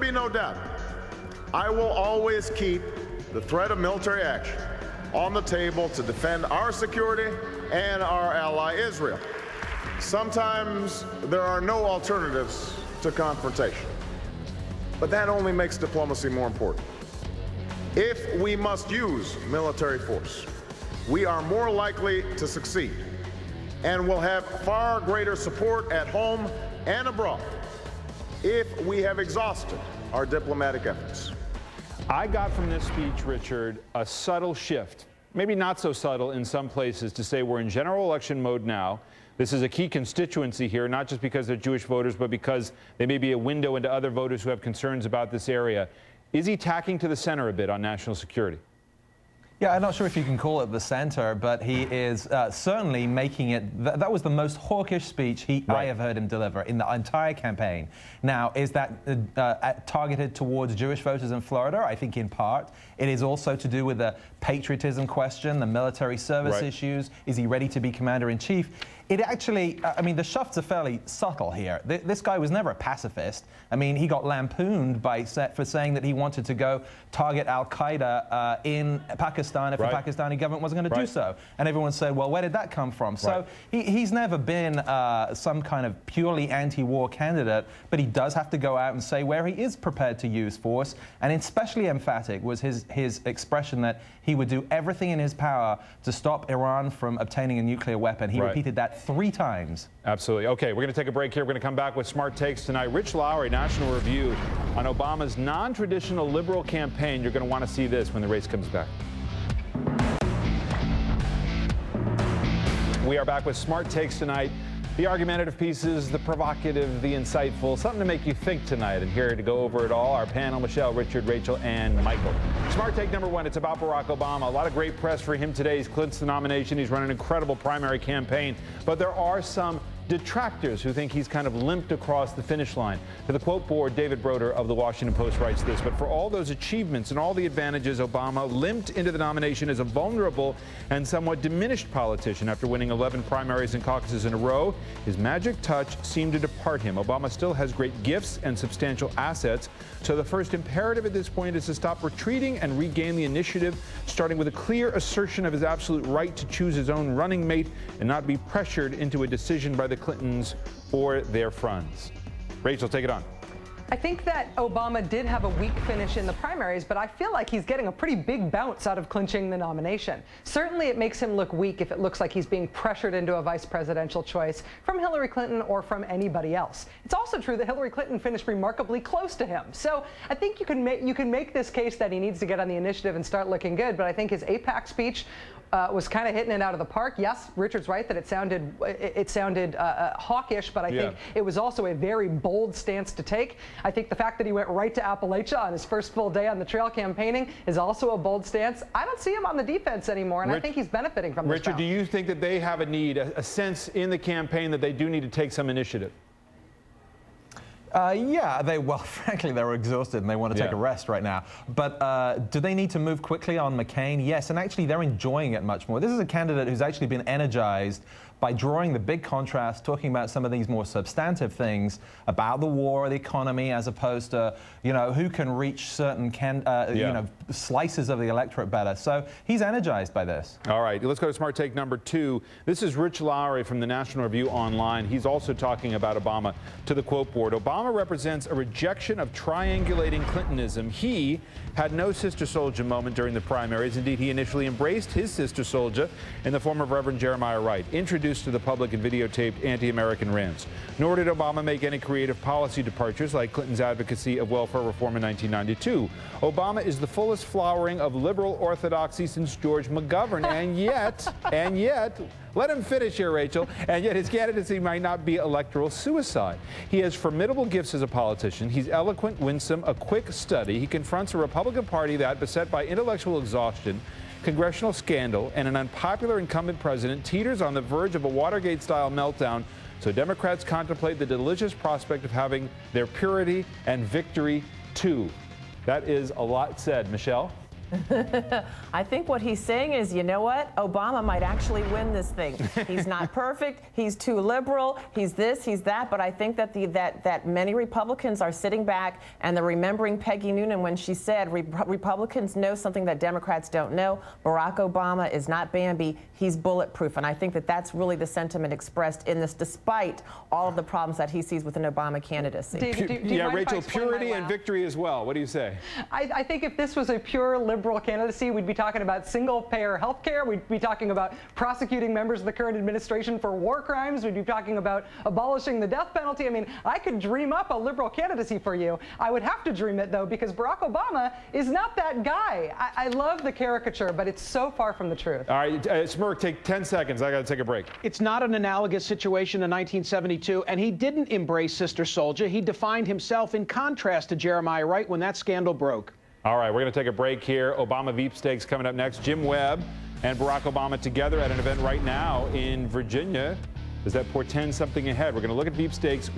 be no doubt, I will always keep the threat of military action on the table to defend our security and our ally Israel. Sometimes there are no alternatives to confrontation, but that only makes diplomacy more important. If we must use military force, we are more likely to succeed and will have far greater support at home and abroad if we have exhausted our diplomatic efforts. I got from this speech, Richard, a subtle shift, maybe not so subtle in some places, to say we're in general election mode now. This is a key constituency here, not just because they're Jewish voters, but because they may be a window into other voters who have concerns about this area. Is he tacking to the center a bit on national security? Yeah, I'm not sure if you can call it the center, but he is certainly making it. That was the most hawkish speech I have heard him deliver in the entire campaign. Now, is that targeted towards Jewish voters in Florida? I think in part. It is also to do with the patriotism question, the military service issues. Is he ready to be commander-in-chief? It actually, I mean, the shafts are fairly subtle here. This guy was never a pacifist. I mean, he got lampooned for saying that he wanted to go target al-Qaeda in Pakistan if the Pakistani government wasn't going to do so. And everyone said, well, where did that come from? So he's never been some kind of purely anti-war candidate, but he does have to go out and say where he is prepared to use force. And especially emphatic was his expression that he would do everything in his power to stop Iran from obtaining a nuclear weapon. He repeated that 3 times. Absolutely. Okay, we're going to take a break here. We're going to come back with Smart Takes tonight. Rich Lowry, National Review, on Obama's non-traditional liberal campaign. You're going to want to see this when the race comes back. We are back with Smart Takes tonight. The argumentative pieces, the provocative, the insightful, something to make you think tonight. And here to go over it all, our panel, Michelle, Richard, Rachel, and Michael. Smart Take number 1, it's about Barack Obama. A lot of great press for him today. He's clinched the nomination. He's run an incredible primary campaign. But there are some detractors who think he's kind of limped across the finish line. To the quote board, David Broder of the Washington Post writes this: but for all those achievements and all the advantages, Obama limped into the nomination as a vulnerable and somewhat diminished politician. After winning 11 primaries and caucuses in a row, his magic touch seemed to depart him. Obama still has great gifts and substantial assets, so the first imperative at this point is to stop retreating and regain the initiative, starting with a clear assertion of his absolute right to choose his own running mate and not be pressured into a decision by the Clintons or their friends. Rachel, take it on. I think that Obama did have a weak finish in the primaries, but I feel like he's getting a pretty big bounce out of clinching the nomination. Certainly it makes him look weak if it looks like he's being pressured into a vice presidential choice from Hillary Clinton or from anybody else. It's also true that Hillary Clinton finished remarkably close to him. So I think you can make this case that he needs to get on the initiative and start looking good, but I think his AIPAC speech was kind of hitting it out of the park. Yes, Richard's right that it sounded hawkish, but I think it was also a very bold stance to take. I think the fact that he went right to Appalachia on his first full day on the trail campaigning is also a bold stance. I don't see him on the defense anymore, and I think he's benefiting from this. Richard, do you think that they have a need, a sense in the campaign that they do need to take some initiative? Yeah, well, frankly, they're exhausted and they want to take a rest right now. But do they need to move quickly on McCain? Yes, and actually they're enjoying it much more. This is a candidate who's actually been energized by drawing the big contrast, talking about some of these more substantive things about the war, the economy, as opposed to, you know, who can reach certain you know, slices of the electorate better. So he's energized by this. All right, let's go to Smart Take number 2. This is Rich Lowry from the National Review Online. He's also talking about Obama. To the quote board, Obama represents a rejection of triangulating Clintonism. He had no sister soldier moment during the primaries. Indeed, he initially embraced his sister soldier in the form of Reverend Jeremiah Wright, introduced to the public and videotaped anti-American rants. Nor did Obama make any creative policy departures like Clinton's advocacy of welfare reform in 1992. Obama is the fullest flowering of liberal orthodoxy since George McGovern, and yet, let him finish here, Rachel, and yet his candidacy might not be electoral suicide. He has formidable gifts as a politician. He's eloquent, winsome, a quick study. He confronts a Republican Party that, beset by intellectual exhaustion, congressional scandal, and an unpopular incumbent president, teeters on the verge of a Watergate-style meltdown, so Democrats contemplate the delicious prospect of having their purity and victory, too. That is a lot said. Michelle? I think what he's saying is, you know what? Obama might actually win this thing. He's not perfect. He's too liberal. He's this, he's that. But I think that that many Republicans are sitting back and they're remembering Peggy Noonan when she said Republicans know something that Democrats don't know. Barack Obama is not Bambi. He's bulletproof. And I think that that's really the sentiment expressed in this, despite all of the problems that he sees with an Obama candidacy. Do you yeah, mind Rachel, if I explain purity my and wow? victory as well. What do you say? I think if this was a pure liberal candidacy, we'd be talking about single-payer health care. We'd be talking about prosecuting members of the current administration for war crimes. We'd be talking about abolishing the death penalty. I mean, I could dream up a liberal candidacy for you. I would have to dream it, though, because Barack Obama is not that guy. I love the caricature, but it's so far from the truth. All right, Smirk, take 10 seconds. I got to take a break. It's not an analogous situation in 1972, and he didn't embrace Sister Souljah. He defined himself in contrast to Jeremiah Wright when that scandal broke. All right, we're going to take a break here. Obama Veep-Stakes coming up next. Jim Webb and Barack Obama together at an event right now in Virginia. Does that portend something ahead? We're going to look at Veep-Stakes.